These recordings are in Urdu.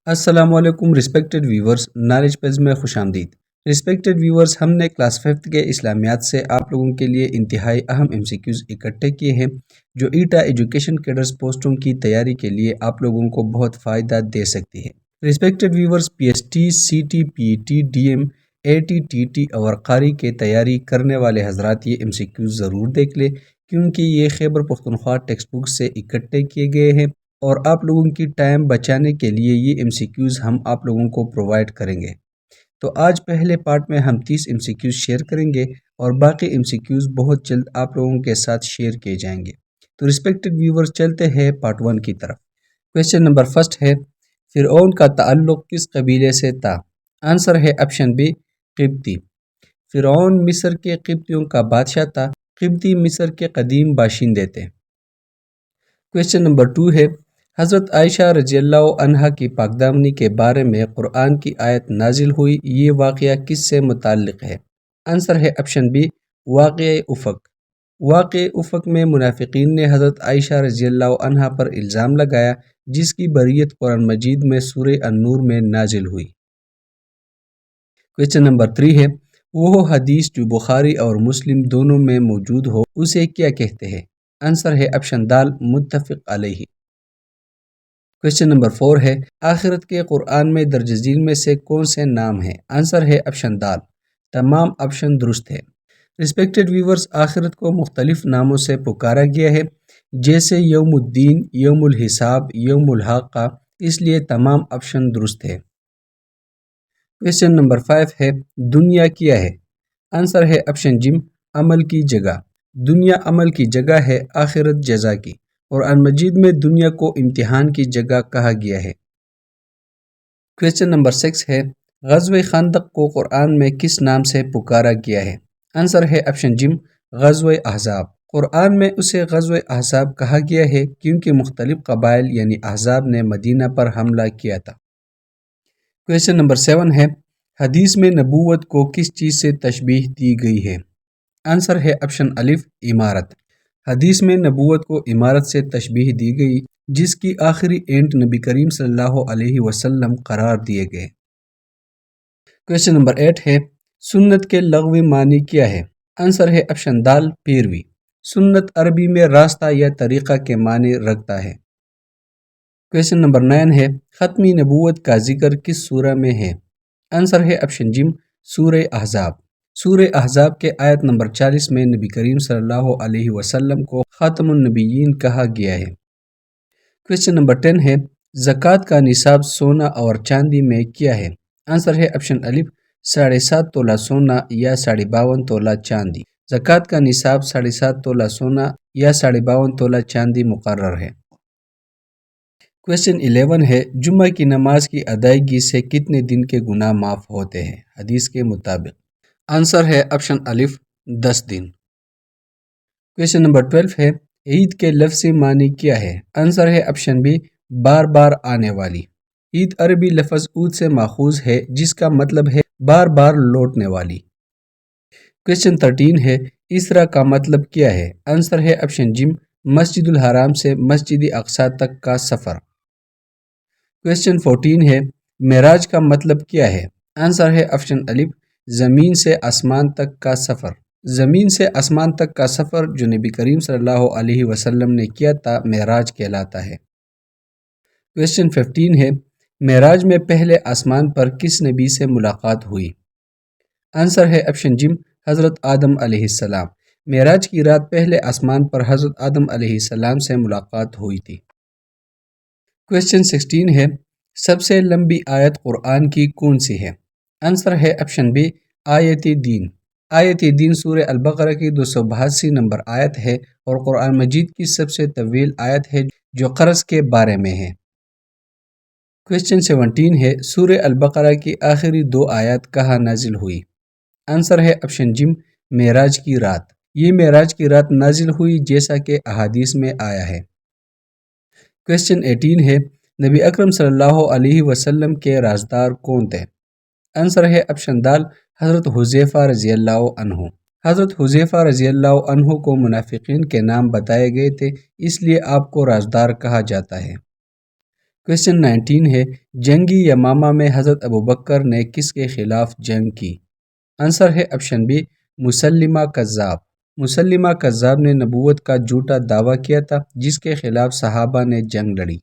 السلام علیکم رسپیکٹڈ ویورز، نالج پیز میں خوش آمدید۔ رسپیکٹڈ ویورز، ہم نے کلاس 5 کے اسلامیات سے آپ لوگوں کے لیے انتہائی اہم MCQs اکٹھے کیے ہیں جو ایٹا ایجوکیشن کیڈرز پوسٹوں کی تیاری کے لیے آپ لوگوں کو بہت فائدہ دے سکتی ہے۔ Respected viewers, PST، CT، PET، DM، AT، TT اور قاری کے تیاری کرنے والے حضرات یہ MCQs ضرور دیکھ لیں کیونکہ یہ خیبر پختونخوا ٹیکسٹ بک سے اکٹھے کیے گئے ہیں اور آپ لوگوں کی ٹائم بچانے کے لیے یہ MCQs ہم آپ لوگوں کو پرووائڈ کریں گے۔ تو آج پہلے پارٹ میں ہم 30 MCQs شیئر کریں گے اور باقی MCQs بہت جلد آپ لوگوں کے ساتھ شیئر کیے جائیں گے۔ تو رسپیکٹڈ ویورز، چلتے ہیں پارٹ 1 کی طرف۔ کویسچن نمبر 1 ہے، فرعون کا تعلق کس قبیلے سے تھا؟ آنسر ہے آپشن بی، قبطی۔ فرعون مصر کے قبطیوں کا بادشاہ تھا۔ قبطی مصر کے قدیم باشندے تھے۔ کویسچن نمبر 2 ہے، حضرت عائشہ رضی اللہ عنہا کی پاکدامنی کے بارے میں قرآن کی آیت نازل ہوئی، یہ واقعہ کس سے متعلق ہے؟ آنسر ہے آپشن بی، واقعہ افق۔ واقعہ افق میں منافقین نے حضرت عائشہ رضی اللہ عنہا پر الزام لگایا جس کی بریت قرآن مجید میں سورہ النور میں نازل ہوئی۔ کویسچن نمبر 3 ہے، وہ حدیث جو بخاری اور مسلم دونوں میں موجود ہو اسے کیا کہتے ہیں؟ آنسر ہے آپشن دال، متفق علیہ۔ کویسچن نمبر 4 ہے، آخرت کے قرآن میں درج ذیل میں سے کون سے نام ہیں؟ آنسر ہے آپشن دال، تمام آپشن درست ہے۔ رسپیکٹڈ ویورز، آخرت کو مختلف ناموں سے پکارا گیا ہے جیسے یوم الدین، یوم الحساب، یوم الحاقہ، اس لیے تمام آپشن درست ہے۔ کویسچن نمبر 5 ہے، دنیا کیا ہے؟ آنسر ہے آپشن جیم، عمل کی جگہ۔ دنیا عمل کی جگہ ہے، آخرت جزا کی۔ قرآن مجید میں دنیا کو امتحان کی جگہ کہا گیا ہے۔ کویسچن نمبر 6 ہے، غزوہ خندق کو قرآن میں کس نام سے پکارا گیا ہے؟ آنسر ہے آپشن جیم، غزوہ احزاب۔ قرآن میں اسے غزوہ احزاب کہا گیا ہے کیونکہ مختلف قبائل یعنی احزاب نے مدینہ پر حملہ کیا تھا۔ کویسچن نمبر 7 ہے، حدیث میں نبوت کو کس چیز سے تشبیہ دی گئی ہے؟ آنسر ہے آپشن الف، عمارت۔ حدیث میں نبوت کو عمارت سے تشبیہ دی گئی جس کی آخری اینٹ نبی کریم صلی اللہ علیہ وسلم قرار دیے گئے۔ کویسچن نمبر 8 ہے، سنت کے لغوی معنی کیا ہے؟ آنسر ہے آپشن دال، پیروی۔ سنت عربی میں راستہ یا طریقہ کے معنی رکھتا ہے۔ کویسچن نمبر 9 ہے، ختمی نبوت کا ذکر کس سورہ میں ہے؟ آنسر ہے آپشن جیم، سورہ احزاب۔ سورہ احزاب کے آیت نمبر 40 میں نبی کریم صلی اللہ علیہ وسلم کو خاتم النبیین کہا گیا ہے۔ کویسچن نمبر 10 ہے، زکوٰۃ کا نصاب سونا اور چاندی میں کیا ہے؟ آنسر ہے آپشن الف، 7.5 تولہ سونا یا 52.5 تولہ چاندی۔ زکوٰۃ کا نصاب 7.5 تولہ سونا یا 52.5 تولہ چاندی مقرر ہے۔ کویسچن 11 ہے، جمعہ کی نماز کی ادائیگی سے کتنے دن کے گناہ معاف ہوتے ہیں حدیث کے مطابق؟ آنسر ہے آپشن الف، 10 دن۔ کویسچن نمبر 12 ہے، عید کے لفظی معنی کیا ہے؟ آنسر ہے آپشن بی، بار بار آنے والی۔ عید عربی لفظ عود سے ماخوذ ہے جس کا مطلب ہے بار بار لوٹنے والی۔ کویسچن 13 ہے، اسرا کا مطلب کیا ہے؟ آنسر ہے آپشن جیم، مسجد الحرام سے مسجد اقصی تک کا سفر۔ کویسچن 14 ہے، معراج کا مطلب کیا ہے؟ آنسر ہے آپشن الف، زمین سے آسمان تک کا سفر۔ زمین سے آسمان تک کا سفر جو نبی کریم صلی اللہ علیہ وسلم نے کیا تھا معراج کہلاتا ہے۔ کویسچن 15 ہے، معراج میں پہلے آسمان پر کس نبی سے ملاقات ہوئی؟ آنسر ہے آپشن جیم، حضرت آدم علیہ السلام۔ معراج کی رات پہلے آسمان پر حضرت آدم علیہ السلام سے ملاقات ہوئی تھی۔ کویسچن 16 ہے، سب سے لمبی آیت قرآن کی کون سی ہے؟ آنسر ہے آپشن بی، آیت دین۔ آیت دین سورہ البقرہ کی 282 نمبر آیت ہے اور قرآن مجید کی سب سے طویل آیت ہے جو قرض کے بارے میں ہے۔ کویسچن 17 ہے، سورہ البقرہ کی آخری 2 آیات کہاں نازل ہوئی؟ آنسر ہے آپشن جیم، معراج کی رات۔ یہ معراج کی رات نازل ہوئی جیسا کہ احادیث میں آیا ہے۔ کویسچن 18 ہے، نبی اکرم صلی اللہ علیہ وسلم کے رازدار کون تھے؟ آنسر ہے آپشن دال، حضرت حذیفہ رضی اللہ عنہ۔ حضرت حذیفہ رضی اللہ عنہ کو منافقین کے نام بتائے گئے تھے اس لیے آپ کو رازدار کہا جاتا ہے۔ کویشچن 19 ہے جنگی یمامہ میں حضرت ابوبکر نے کس کے خلاف جنگ کی؟ آنسر ہے آپشن بی مسلمہ کذاب۔ مسلمہ کذاب نے نبوت کا جھوٹا دعویٰ کیا تھا جس کے خلاف صحابہ نے جنگ لڑی۔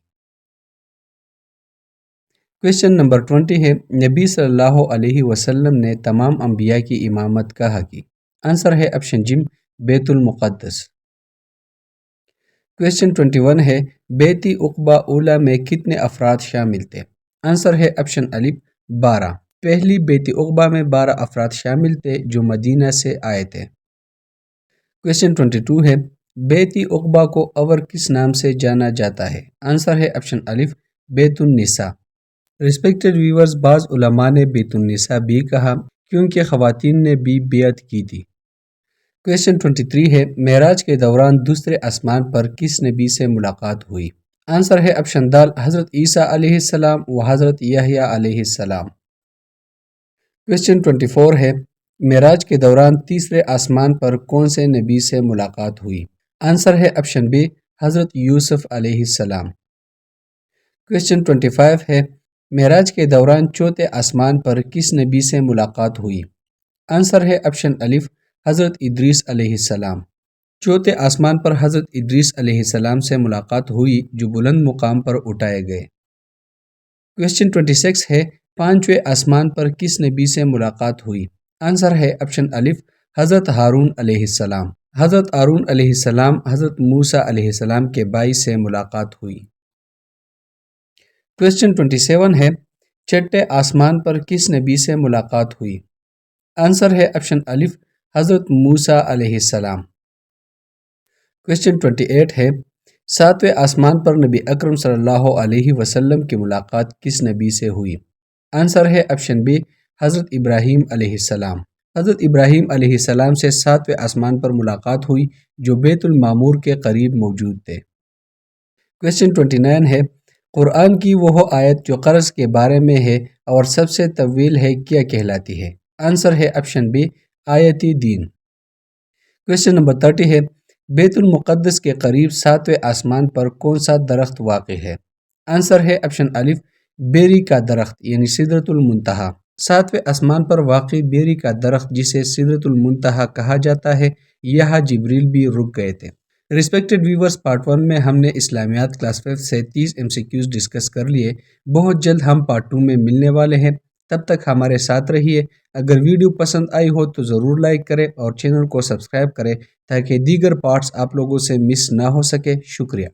کویشچن نمبر 20 ہے نبی صلی اللہ علیہ وسلم نے تمام انبیاء کی امامت کہاں کی؟ آنسر ہے آپشن جیم بیت المقدس۔ کویشچن 21 ہے بیت عقبہ اولیٰ میں کتنے افراد شامل تھے؟ آنسر ہے آپشن الف 12۔ پہلی بیت عقبہ میں 12 افراد شامل تھے جو مدینہ سے آئے تھے۔ کویشچن 22 ہے بیت عقبہ کو اور کس نام سے جانا جاتا ہے؟ آنسر ہے آپشن الف بیت النساء۔ ریسپیکٹڈ ویورز، بعض علماء نے بیت النساء بھی کہا کیونکہ خواتین نے بھی بیعت کی تھی۔ کویشچن 23 ہے معراج کے دوران دوسرے آسمان پر کس نبی سے ملاقات ہوئی؟ آنسر ہے آپشن دال حضرت عیسیٰ علیہ السلام و حضرت یحییٰ علیہ السلام۔ کویشچن 24 ہے معراج کے دوران تیسرے آسمان پر کون سے نبی سے ملاقات ہوئی؟ آنسر ہے آپشن بی حضرت یوسف علیہ السلام۔ کویشچن 25 ہے معراج کے دوران چوتھے آسمان پر کس نبی سے ملاقات ہوئی؟ آنسر ہے آپشن الف حضرت ادریس علیہ السلام۔ چوتھے آسمان پر حضرت ادریس علیہ السلام سے ملاقات ہوئی جو بلند مقام پر اٹھائے گئے۔ کویشچن 26 ہے پانچویں آسمان پر کس نبی سے ملاقات ہوئی؟ آنسر ہے آپشن الف حضرت ہارون علیہ السلام۔ حضرت ہارون علیہ السلام حضرت موسیٰ علیہ السلام کے بھائی سے ملاقات ہوئی۔ کویشچن 27 ہے چھٹے آسمان پر کس نبی سے ملاقات ہوئی؟ آنسر ہے آپشن الف حضرت موسیٰ علیہ السلام۔ کویشچن 28 ہے ساتویں آسمان پر نبی اکرم صلی اللہ علیہ وسلم کی ملاقات کس نبی سے ہوئی؟ آنسر ہے آپشن بی حضرت ابراہیم علیہ السلام۔ حضرت ابراہیم علیہ السلام سے ساتویں آسمان پر ملاقات ہوئی جو بیت المعمور کے قریب موجود تھے۔ کویشچن 29 ہے قرآن کی وہ آیت جو قرض کے بارے میں ہے اور سب سے طویل ہے کیا کہلاتی ہے؟ آنسر ہے آپشن بی آیت دین۔ کویشچن نمبر 30 ہے بیت المقدس کے قریب ساتویں آسمان پر کون سا درخت واقع ہے؟ آنسر ہے آپشن الف بیری کا درخت یعنی سدرۃ المنتہا۔ ساتویں آسمان پر واقع بیری کا درخت جسے سدرۃ المنتہا کہا جاتا ہے یہاں جبریل بھی رک گئے تھے۔ ریسپیکٹڈ ویورز، پارٹ 1 میں ہم نے اسلامیات کلاس 5 سے 30 MCQs ڈسکس کر لیے۔ بہت جلد ہم پارٹ 2 میں ملنے والے ہیں، تب تک ہمارے ساتھ رہیے۔ اگر ویڈیو پسند آئی ہو تو ضرور لائک کریں اور چینل کو سبسکرائب کریں تاکہ دیگر پارٹس آپ لوگوں سے مس نہ ہو سکے۔ شکریہ۔